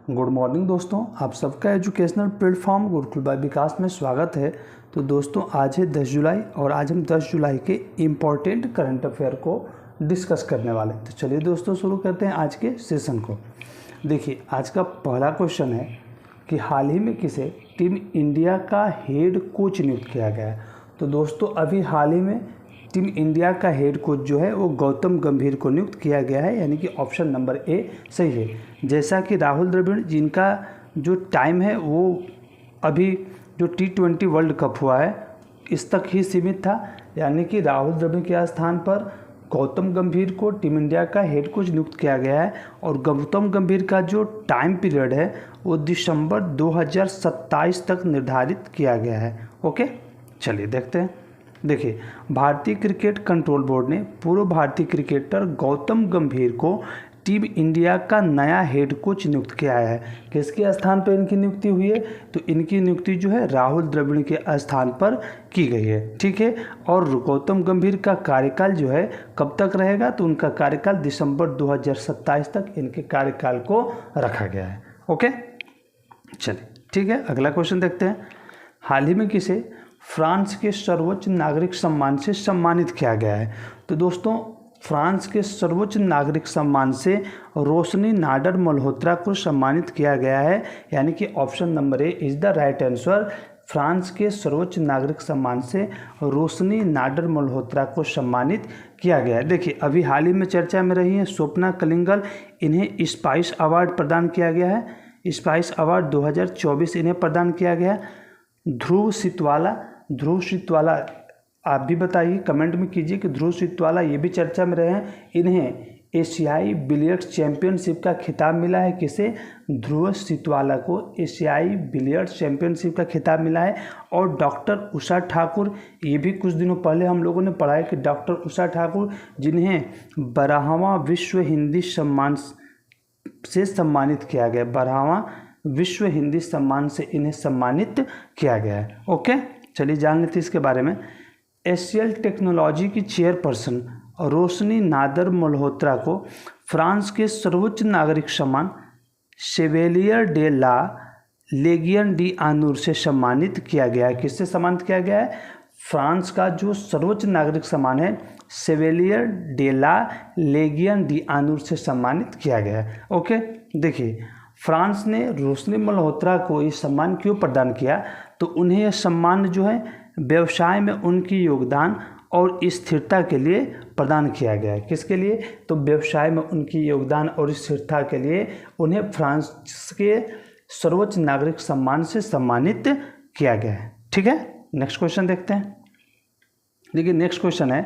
Good morning दोस्तों, आप सबका एजुकेशनल प्लेटफॉर्म गुरुकुल बाय विकास में स्वागत है। तो दोस्तों आज है 10 जुलाई और आज हम 10 जुलाई के इम्पॉर्टेंट करंट अफेयर को डिस्कस करने वाले। तो चलिए दोस्तों शुरू करते हैं आज के सेशन को। देखिए आज का पहला क्वेश्चन है कि हाल ही में किसे टीम इंडिया का हेड कोच नियुक्त किया गया है। तो दोस्तों अभी हाल ही में टीम इंडिया का हेड कोच जो है वो गौतम गंभीर को नियुक्त किया गया है, यानी कि ऑप्शन नंबर ए सही है। जैसा कि राहुल द्रविड़ जिनका जो टाइम है वो अभी जो T20 वर्ल्ड कप हुआ है इस तक ही सीमित था, यानी कि राहुल द्रविड़ के स्थान पर गौतम गंभीर को टीम इंडिया का हेड कोच नियुक्त किया गया है। और गौतम गंभीर का जो टाइम पीरियड है वो दिसंबर 2027 तक निर्धारित किया गया है। ओके चलिए देखते हैं। देखिए भारतीय क्रिकेट कंट्रोल बोर्ड ने पूर्व भारतीय क्रिकेटर गौतम गंभीर को टीम इंडिया का नया हेड कोच नियुक्त किया है। किसके स्थान पर इनकी नियुक्ति हुई है? तो इनकी नियुक्ति जो है राहुल द्रविड़ के स्थान पर की गई है, ठीक है। और गौतम गंभीर का कार्यकाल जो है कब तक रहेगा? तो उनका कार्यकाल दिसंबर 2027 तक इनके कार्यकाल को रखा गया है। ओके चलिए ठीक है, अगला क्वेश्चन देखते हैं। हाल ही में किसे फ्रांस के सर्वोच्च नागरिक सम्मान से सम्मानित किया गया है? तो दोस्तों फ्रांस के सर्वोच्च नागरिक सम्मान से रोशनी नाडर मल्होत्रा को सम्मानित किया गया है, यानी कि option number A is the right answer. France के सर्वोच्च नागरिक सम्मान से रोशनी नाडर मल्होत्रा को सम्मानित किया गया है। देखिए अभी हाल ही में चर्चा में रही है स्वप्ना कलिंगल, इन्हें स्पाइस अवार्ड प्रदान किया गया है। स्पाइस अवार्ड 2024 इन्हें प्रदान किया गया है। ध्रुव सीतवाला आप भी बताइए, कमेंट में कीजिए कि ध्रुव सीतवाला ये भी चर्चा में रहे हैं। इन्हें एशियाई बिलियर्ड्स चैंपियनशिप का खिताब मिला है। किसे? ध्रुव सीतवाला को एशियाई बिलियर्ड्स चैंपियनशिप का खिताब मिला है। और डॉक्टर उषा ठाकुर, ये भी कुछ दिनों पहले हम लोगों ने पढ़ा है कि डॉक्टर उषा ठाकुर जिन्हें 12वां विश्व हिंदी सम्मान से सम्मानित किया गया, 12वां विश्व हिंदी सम्मान से इन्हें सम्मानित किया गया है। ओके चलिए जान लेते हैं इसके बारे में। एशियल टेक्नोलॉजी की चेयरपर्सन रोशनी नादर मल्होत्रा को फ्रांस के सर्वोच्च नागरिक सम्मान शेवेलियर डे ला लेगियन डी आनूर से सम्मानित किया गया है। किससे सम्मानित किया गया है? फ्रांस का जो सर्वोच्च नागरिक सम्मान है शेवेलियर डे ला लेगियन डी आनूर से सम्मानित किया गया है। ओके देखिए फ्रांस ने रोशनी मल्होत्रा को ये सम्मान क्यों प्रदान किया? तो उन्हें यह सम्मान जो है व्यवसाय में उनकी योगदान और स्थिरता के लिए प्रदान किया गया है। किसके लिए? तो व्यवसाय में उनकी योगदान और स्थिरता के लिए उन्हें फ्रांस के सर्वोच्च नागरिक सम्मान से सम्मानित किया गया है। ठीक है, नेक्स्ट क्वेश्चन देखते हैं। देखिए नेक्स्ट क्वेश्चन है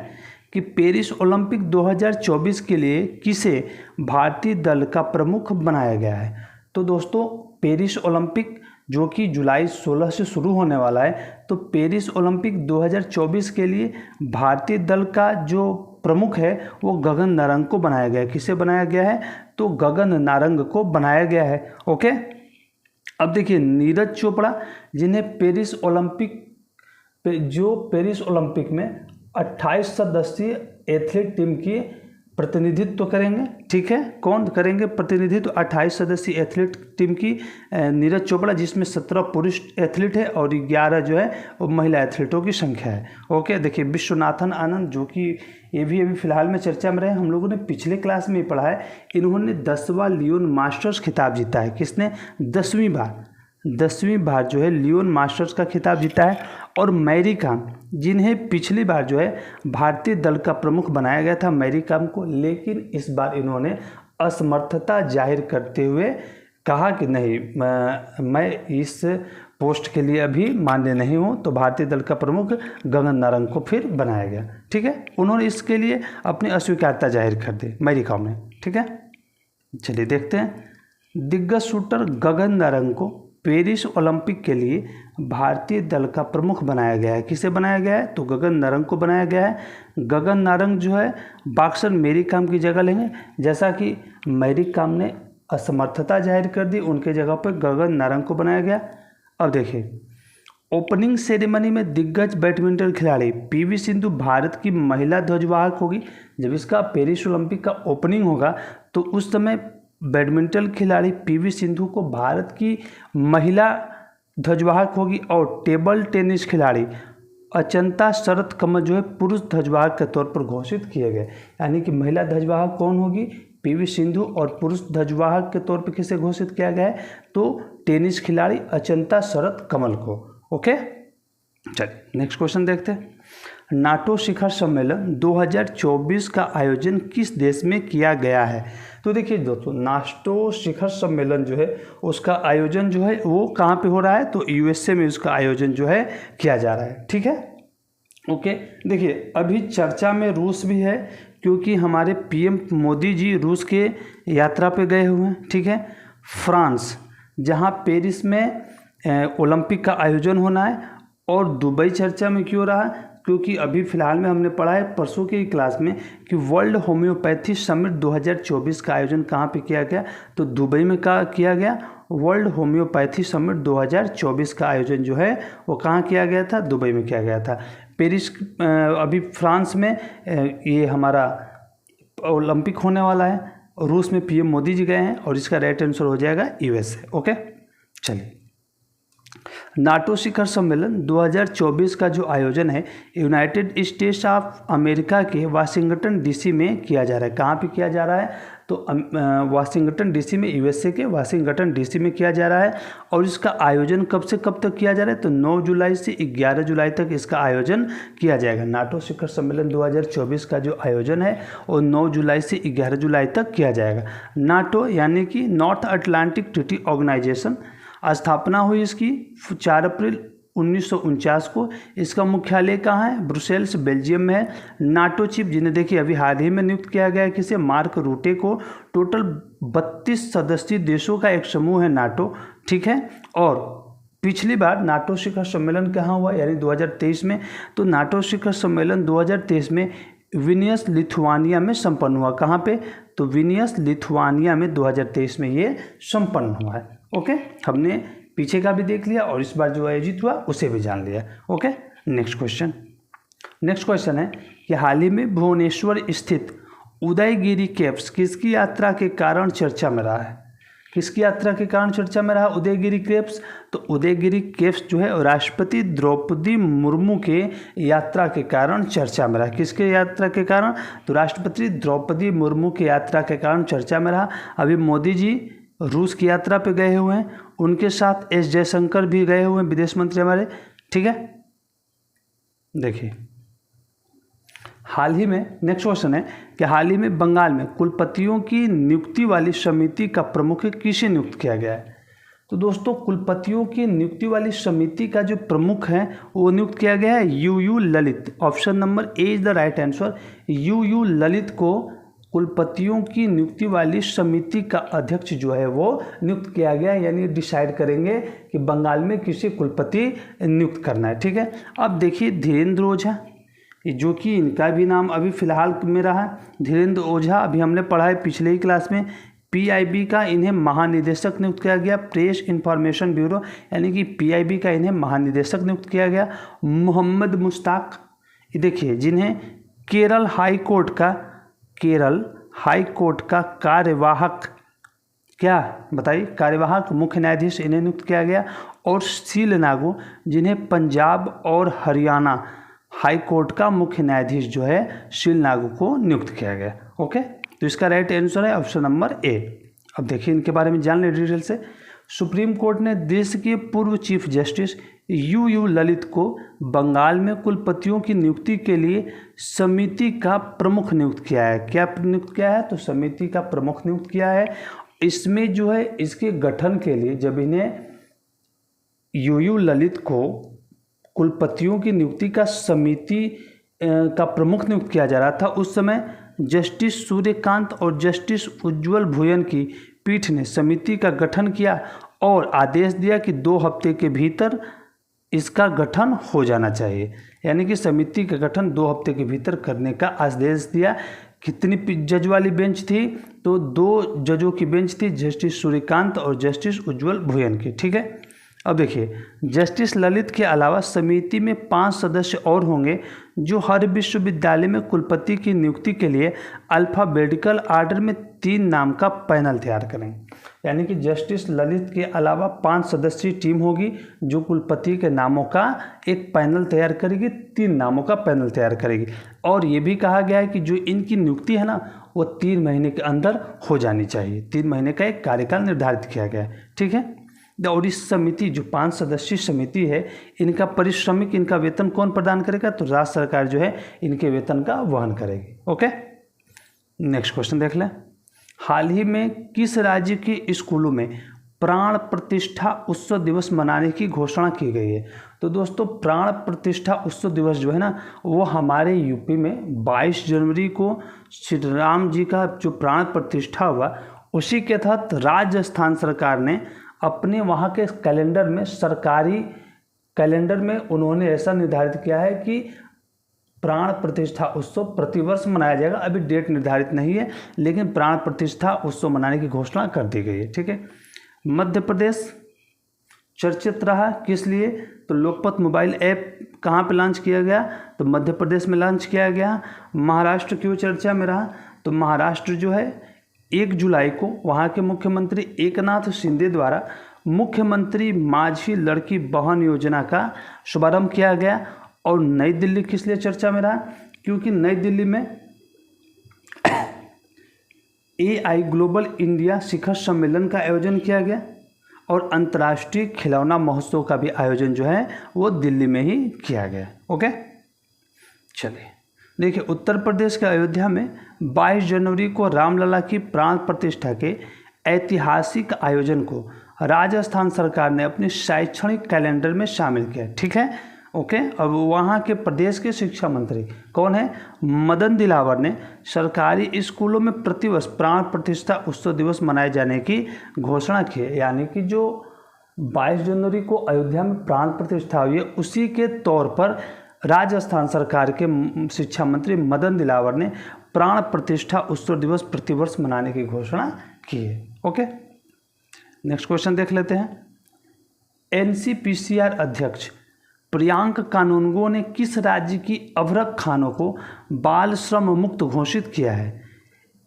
कि पेरिस ओलंपिक 2024 के लिए किसे भारतीय दल का प्रमुख बनाया गया है? तो दोस्तों पेरिस ओलंपिक जो कि जुलाई 16 से शुरू होने वाला है, तो पेरिस ओलंपिक 2024 के लिए भारतीय दल का जो प्रमुख है वो गगन नारंग को बनाया गया है। किसे बनाया गया है? तो गगन नारंग को बनाया गया है। ओके अब देखिए नीरज चोपड़ा जिन्हें पेरिस ओलंपिक में 28 सदस्यीय एथलीट टीम की प्रतिनिधित्व करेंगे। ठीक है, कौन करेंगे प्रतिनिधित्व? 28 सदस्यीय एथलीट टीम की नीरज चोपड़ा, जिसमें 17 पुरुष एथलीट है और 11 जो है वो महिला एथलीटों की संख्या है। ओके देखिए विश्वनाथन आनंद जो कि ये भी अभी फिलहाल में चर्चा में रहे, हम लोगों ने पिछले क्लास में पढ़ा है, इन्होंने 10वां लियोन मास्टर्स खिताब जीता है। किसने? 10वीं बार जो है लियोन मास्टर्स का खिताब जीता है। और मैरी कॉम जिन्हें पिछली बार जो है भारतीय दल का प्रमुख बनाया गया था मैरी कॉम को, लेकिन इस बार इन्होंने असमर्थता जाहिर करते हुए कहा कि नहीं मैं इस पोस्ट के लिए अभी मान्य नहीं हूँ, तो भारतीय दल का प्रमुख गगन नारंग को फिर बनाया गया। ठीक है, उन्होंने इसके लिए अपनी अस्वीकार्यता जाहिर कर दी मैरी कॉम ने। ठीक है चलिए देखते हैं। दिग्गज शूटर गगन नारंग को पेरिस ओलंपिक के लिए भारतीय दल का प्रमुख बनाया गया है। किसे बनाया गया है? तो गगन नारंग को बनाया गया है। गगन नारंग जो है बॉक्सर मैरी कॉम की जगह लेंगे। जैसा कि मैरी कॉम ने असमर्थता जाहिर कर दी, उनके जगह पर गगन नारंग को बनाया गया। अब देखिए ओपनिंग सेरेमनी में दिग्गज बैडमिंटन खिलाड़ी पीवी सिंधु भारत की महिला ध्वजवाहक होगी। जब इसका पेरिस ओलंपिक का ओपनिंग होगा तो उस समय बैडमिंटन खिलाड़ी पीवी सिंधु को भारत की महिला ध्वजवाहक होगी, और टेबल टेनिस खिलाड़ी अचंता शरत कमल जो है पुरुष ध्वजवाहक के तौर पर घोषित किए गए। यानी कि महिला ध्वजवाहक कौन होगी, पीवी सिंधु, और पुरुष ध्वजवाहक के तौर पर किसे घोषित किया गया है, तो टेनिस खिलाड़ी अचंता शरत कमल को। ओके, चलिए नेक्स्ट क्वेश्चन देखते हैं। नाटो शिखर सम्मेलन 2024 का आयोजन किस देश में किया गया है? तो देखिए दोस्तों, नाटो शिखर सम्मेलन जो है उसका आयोजन जो है वो कहाँ पे हो रहा है, तो यूएसए में उसका आयोजन जो है किया जा रहा है। ठीक है, ओके। देखिए अभी चर्चा में रूस भी है, क्योंकि हमारे पीएम मोदी जी रूस के यात्रा पे गए हुए हैं। ठीक है, फ्रांस, जहाँ पेरिस में ओलंपिक का आयोजन होना है, और दुबई चर्चा में क्यों रहा, क्योंकि अभी फ़िलहाल में हमने पढ़ा है परसों की क्लास में कि वर्ल्ड होम्योपैथी समिट 2024 का आयोजन कहाँ पे किया गया, तो दुबई में किया गया। वर्ल्ड होम्योपैथी समिट 2024 का आयोजन जो है वो कहाँ किया गया था, दुबई में किया गया था। पेरिस अभी फ्रांस में ये हमारा ओलंपिक होने वाला है, रूस में पीएम मोदी जी गए हैं, और इसका राइट आंसर हो जाएगा यूएसए। ओके, चलिए नाटो शिखर सम्मेलन 2024 का जो आयोजन है यूनाइटेड स्टेट्स ऑफ अमेरिका के वाशिंगटन डीसी में किया जा रहा है। कहाँ पे किया जा रहा है, तो वाशिंगटन डीसी में, यूएसए के वाशिंगटन डीसी में किया जा रहा है। और इसका आयोजन कब से कब तक किया जा रहा है, तो 9 जुलाई से 11 जुलाई तक इसका आयोजन किया जाएगा। नाटो शिखर सम्मेलन 2024 का जो आयोजन है वो 9 जुलाई से 11 जुलाई तक किया जाएगा। नाटो यानी कि नॉर्थ अटलांटिक ट्रीटी ऑर्गेनाइजेशन, स्थापना हुई इसकी 4 अप्रैल 1949 को। इसका मुख्यालय कहाँ है, ब्रुसेल्स, बेल्जियम में है। नाटो चीफ, जिन्हें देखिए अभी हाल ही में नियुक्त किया गया है किसे, मार्क रूटे को। टोटल 32 सदस्यीय देशों का एक समूह है नाटो। ठीक है, और पिछली बार नाटो शिखर सम्मेलन कहाँ हुआ, यानी 2023 में। तो नाटो शिखर सम्मेलन 2023 में विनियस, लिथुआनिया में संपन्न हुआ। कहाँ पे, तो विनियस, लिथुआनिया में 2023 में ये संपन्न हुआ है। ओके, हमने पीछे का भी देख लिया और इस बार जो आयोजित हुआ उसे भी जान लिया। ओके, नेक्स्ट क्वेश्चन है कि हाल ही में भुवनेश्वर स्थित उदयगिरी केव्स किसकी यात्रा के कारण चर्चा में रहा है? किसकी यात्रा के कारण चर्चा में रहा उदयगिरी केव्स? तो उदयगिरी केव्स जो है राष्ट्रपति द्रौपदी मुर्मू के यात्रा के कारण चर्चा में रहा। किसके यात्रा के कारण? तो राष्ट्रपति द्रौपदी मुर्मू के यात्रा के कारण चर्चा में रहा। अभी मोदी जी रूस की यात्रा पे गए हुए हैं, उनके साथ एस जयशंकर भी गए हुए हैं, विदेश मंत्री हमारे। ठीक है, देखिए हाल ही में, नेक्स्ट क्वेश्चन है कि हाल ही में बंगाल में कुलपतियों की नियुक्ति वाली समिति का प्रमुख किसे नियुक्त किया गया है? तो दोस्तों, कुलपतियों की नियुक्ति वाली समिति का जो प्रमुख है वो नियुक्त किया गया है you Lalit. Option number A is the right answer. You Lalit को कुलपतियों की नियुक्ति वाली समिति का अध्यक्ष जो है वो नियुक्त किया गया, यानी डिसाइड करेंगे कि बंगाल में किसे कुलपति नियुक्त करना है। ठीक है, अब देखिए धीरेन्द्र ओझा, जो कि इनका भी नाम अभी फिलहाल में रहा। धीरेन्द्र ओझा अभी हमने पढ़ा है पिछले ही क्लास में। पीआईबी का इन्हें महानिदेशक नियुक्त किया गया, प्रेस इंफॉर्मेशन ब्यूरो, यानी कि पीआईबी का इन्हें महानिदेशक नियुक्त किया गया। मोहम्मद मुश्ताक, देखिए जिन्हें केरल हाई कोर्ट का कार्यवाहक, क्या बताइए, कार्यवाहक मुख्य न्यायाधीश, इन्हें नियुक्त किया गया। और शील नागू, जिन्हें पंजाब और हरियाणा हाई कोर्ट का मुख्य न्यायाधीश जो है शील नागू को नियुक्त किया गया। ओके, तो इसका राइट आंसर है ऑप्शन नंबर ए। अब देखिए इनके बारे में जान ले डिटेल से। सुप्रीम कोर्ट ने देश के पूर्व चीफ जस्टिस यू ललित को बंगाल में कुलपतियों की नियुक्ति के लिए समिति का प्रमुख नियुक्त किया है। क्या नियुक्त किया है? तो समिति का प्रमुख नियुक्त किया है। इसमें जो है इसके गठन के लिए, जब इन्हें यू ललित को कुलपतियों की नियुक्ति का समिति का प्रमुख नियुक्त किया जा रहा था, उस समय जस्टिस सूर्यकांत और जस्टिस उज्ज्वल भुयन की पीठ ने समिति का गठन किया और आदेश दिया कि 2 हफ्ते के भीतर इसका गठन हो जाना चाहिए। यानी कि समिति का गठन 2 हफ्ते के भीतर करने का आदेश दिया। कितनी जज वाली बेंच थी? तो 2 जजों की बेंच थी, जस्टिस सूर्यकांत और जस्टिस उज्ज्वल भुयन की। ठीक है, अब देखिए जस्टिस ललित के अलावा समिति में 5 सदस्य और होंगे जो हर विश्वविद्यालय में कुलपति की नियुक्ति के लिए अल्फ़ाबेटिकल आर्डर में 3 नाम का पैनल तैयार करेंगे। यानी कि जस्टिस ललित के अलावा 5 सदस्यीय टीम होगी जो कुलपति के नामों का एक पैनल तैयार करेगी, 3 नामों का पैनल तैयार करेगी। और ये भी कहा गया है कि जो इनकी नियुक्ति है ना वो 3 महीने के अंदर हो जानी चाहिए। 3 महीने का एक कार्यकाल निर्धारित किया गया है, ठीक है। और इस समिति जो 5 सदस्यीय समिति है, इनका पारिश्रमिक, इनका वेतन कौन प्रदान करेगा? तो राज्य सरकार जो है इनके वेतन का वहन करेगी। ओके, नेक्स्ट क्वेश्चन देख लें। हाल ही में किस राज्य के स्कूलों में प्राण प्रतिष्ठा उत्सव दिवस मनाने की घोषणा की गई है? तो दोस्तों प्राण प्रतिष्ठा उत्सव दिवस जो है ना वो हमारे यूपी में 22 जनवरी को श्री राम जी का जो प्राण प्रतिष्ठा हुआ उसी के तहत राजस्थान सरकार ने अपने वहाँ के कैलेंडर में, सरकारी कैलेंडर में उन्होंने ऐसा निर्धारित किया है कि प्राण प्रतिष्ठा उत्सव प्रतिवर्ष मनाया जाएगा। अभी डेट निर्धारित नहीं है लेकिन प्राण प्रतिष्ठा उत्सव मनाने की घोषणा कर दी गई है, ठीक है। मध्य प्रदेश चर्चित रहा किस लिए? तो लोकपत मोबाइल ऐप कहाँ पे लॉन्च किया गया? तो मध्य प्रदेश में लॉन्च किया गया। महाराष्ट्र क्यों चर्चा में रहा? तो महाराष्ट्र जो है 1 जुलाई को वहाँ के मुख्यमंत्री एकनाथ शिंदे द्वारा मुख्यमंत्री माझी लड़की बहन योजना का शुभारंभ किया गया। और नई दिल्ली किस लिए चर्चा में रहा? क्योंकि नई दिल्ली में AI ग्लोबल इंडिया शिखर सम्मेलन का आयोजन किया गया और अंतर्राष्ट्रीय खिलौना महोत्सव का भी आयोजन जो है वो दिल्ली में ही किया गया। ओके, चलिए देखिए, उत्तर प्रदेश के अयोध्या में 22 जनवरी को रामलला की प्राण प्रतिष्ठा के ऐतिहासिक आयोजन को राजस्थान सरकार ने अपने शैक्षणिक कैलेंडर में शामिल किया, ठीक है। ओके, अब वहाँ के प्रदेश के शिक्षा मंत्री कौन है? मदन दिलावर ने सरकारी स्कूलों में प्रतिवर्ष प्राण प्रतिष्ठा उत्सव दिवस मनाए जाने की घोषणा की है। यानी कि जो 22 जनवरी को अयोध्या में प्राण प्रतिष्ठा हुई है उसी के तौर पर राजस्थान सरकार के शिक्षा मंत्री मदन दिलावर ने प्राण प्रतिष्ठा उत्सव दिवस प्रतिवर्ष मनाने की घोषणा की है। ओके, नेक्स्ट क्वेश्चन देख लेते हैं। NCPCR अध्यक्ष प्रियांक कानूनगो ने किस राज्य की अभ्रक खानों को बाल श्रम मुक्त घोषित किया है?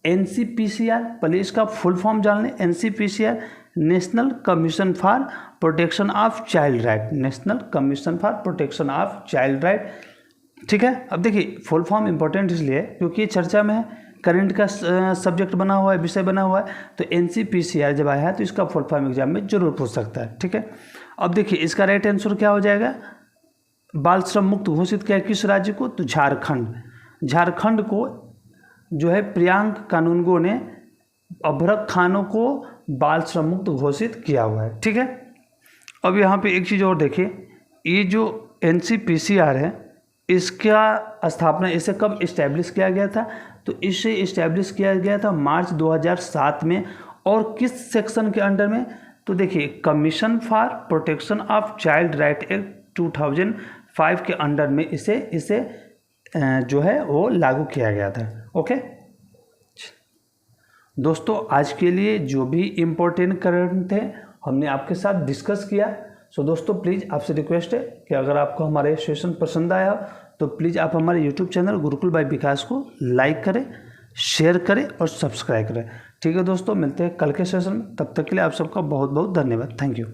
NCPCR, पहले इसका फुल फॉर्म जान लें। NCPCR national commission for protection of child right, national commission for protection of child right, ठीक है। अब देखिए फुल फॉर्म इंपॉर्टेंट इसलिए क्योंकि ये चर्चा में है, करंट का सब्जेक्ट बना हुआ है, विषय बना हुआ है। तो NCPCR जब आया है तो इसका फुल फॉर्म एग्जाम में जरूर पूछ सकता है, ठीक है। अब देखिए इसका राइट आंसर क्या हो जाएगा? बाल श्रम मुक्त घोषित किया किस राज्य को? तो झारखंड। झारखंड को जो है प्रियांक कानूनगो ने अभ्रक खानों को बाल श्रम मुक्त घोषित किया हुआ है, ठीक है। अब यहाँ पे एक चीज़ और देखिए, ये जो NCPCR है इसका स्थापना, इसे कब इस्टेब्लिश किया गया था? तो इसे इस्टेब्लिश किया गया था मार्च 2007 में। और किस सेक्शन के अंडर में? तो देखिए commission for protection of child right act 2005 के अंडर में इसे जो है वो लागू किया गया था। ओके दोस्तों, आज के लिए जो भी इम्पोर्टेंट करंट थे हमने आपके साथ डिस्कस किया। सो दोस्तों प्लीज़ आपसे रिक्वेस्ट है कि अगर आपको हमारे सेशन पसंद आया तो प्लीज़ आप हमारे यूट्यूब चैनल गुरुकुल बाय विकास को लाइक करें, शेयर करें और सब्सक्राइब करें, ठीक है दोस्तों। मिलते हैं कल के सेशन में, तब तक के लिए आप सबका बहुत बहुत धन्यवाद। Thank you.